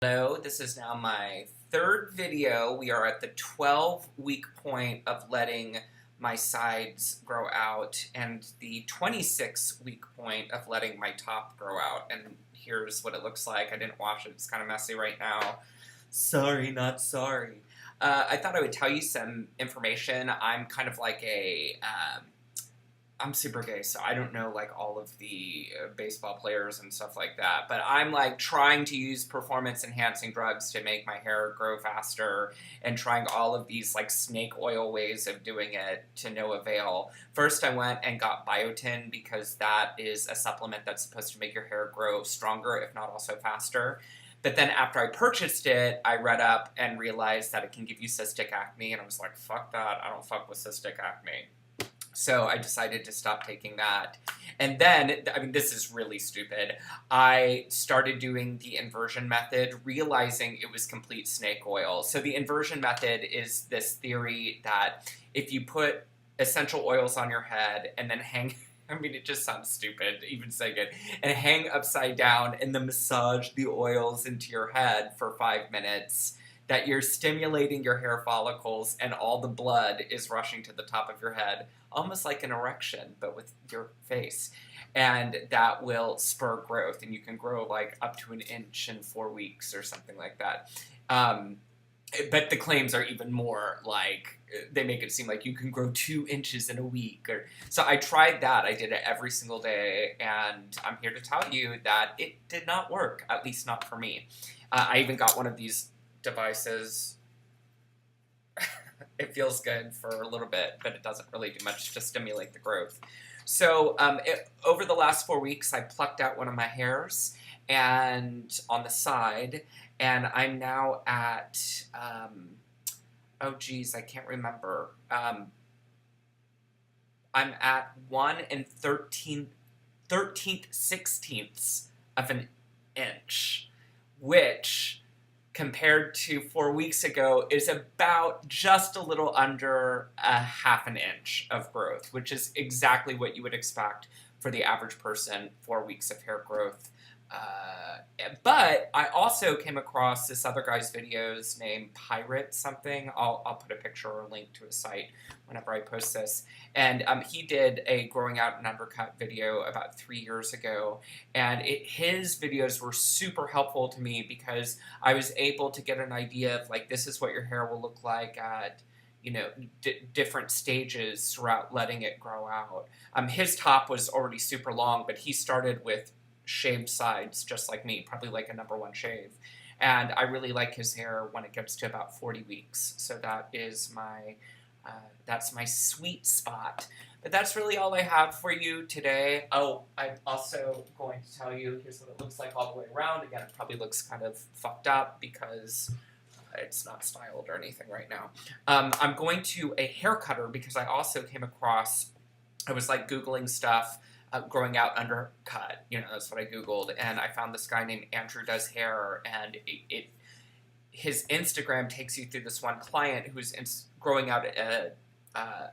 Hello, this is now my third video. We are at the 12-week point of letting my sides grow out and the 26-week point of letting my top grow out. And here's what it looks like. I didn't wash it. It's kind of messy right now. Sorry, not sorry. I thought I would tell you some information. I'm kind of like I'm super gay, so I don't know like all of the baseball players and stuff like that. But I'm like trying to use performance enhancing drugs to make my hair grow faster and trying all of these like snake oil ways of doing it to no avail. First, I went and got biotin because that is a supplement that's supposed to make your hair grow stronger, if not also faster. But then after I purchased it, I read up and realized that it can give you cystic acne, and I was like, fuck that, I don't fuck with cystic acne. So I decided to stop taking that. And then, I mean, this is really stupid. I started doing the inversion method, realizing it was complete snake oil. So the inversion method is this theory that if you put essential oils on your head and then hang, I mean, it just sounds stupid even saying it, and hang upside down and then massage the oils into your head for 5 minutes, that you're stimulating your hair follicles and all the blood is rushing to the top of your head, almost like an erection, but with your face. And that will spur growth, and you can grow like up to an inch in 4 weeks or something like that. But the claims are even more like, they make it seem like you can grow 2 inches in a week. So I tried that. I did it every single day, and I'm here to tell you that it did not work, at least not for me. I even got one of these devices. It feels good for a little bit, but it doesn't really do much to stimulate the growth. So over the last 4 weeks, I plucked out one of my hairs and on the side, and I'm now at, oh geez, I can't remember. I'm at 1 13/16ths of an inch, which compared to 4 weeks ago is about just a little under a half an inch of growth, which is exactly what you would expect for the average person, 4 weeks of hair growth. But I also came across this other guy's videos named Pirate something. I'll put a picture or a link to his site whenever I post this. And he did a growing out and undercut video about 3 years ago. And his videos were super helpful to me because I was able to get an idea of like, this is what your hair will look like at, you know, different stages throughout letting it grow out. His top was already super long, but he started with shaved sides, just like me, probably like a #1 shave. And I really like his hair when it gets to about 40 weeks. So that is that's my sweet spot. But that's really all I have for you today. Oh, I'm also going to tell you, here's what it looks like all the way around. Again, it probably looks kind of fucked up because it's not styled or anything right now. I'm going to a hair cutter because I also came across, I was like Googling stuff, growing out undercut, you know, that's what I Googled, and I found this guy named Andrew Does Hair, and his Instagram takes you through this one client who's growing out a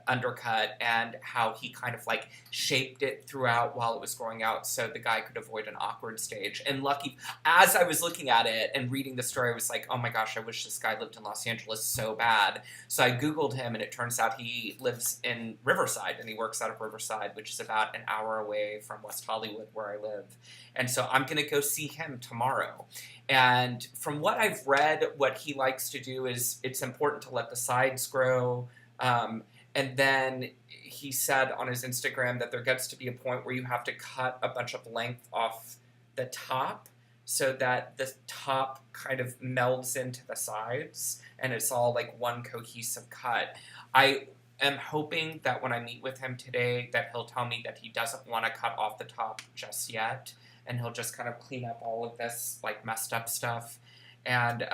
undercut, and how he kind of like shaped it throughout while it was growing out so the guy could avoid an awkward stage. And lucky, as I was looking at it and reading the story, I was like, oh my gosh, I wish this guy lived in Los Angeles so bad. So I Googled him, and it turns out he lives in Riverside, and he works out of Riverside, which is about an hour away from West Hollywood where I live. And so I'm gonna go see him tomorrow. And from what I've read, what he likes to do is it's important to let the sides grow. And then he said on his Instagram that there gets to be a point where you have to cut a bunch of length off the top so that the top kind of melds into the sides and it's all like one cohesive cut. I am hoping that when I meet with him today that he'll tell me that he doesn't want to cut off the top just yet, and he'll just kind of clean up all of this like messed up stuff. And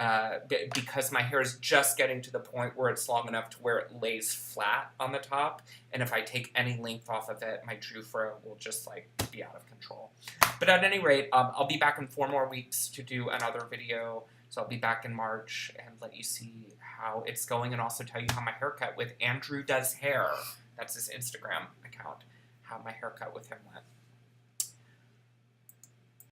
because my hair is just getting to the point where it's long enough to where it lays flat on the top, and if I take any length off of it, my Jufro will just like be out of control. But at any rate, I'll be back in 4 more weeks to do another video, so I'll be back in March and let you see how it's going, and also tell you how my haircut with Andrew Does Hair, that's his Instagram account, how my haircut with him went.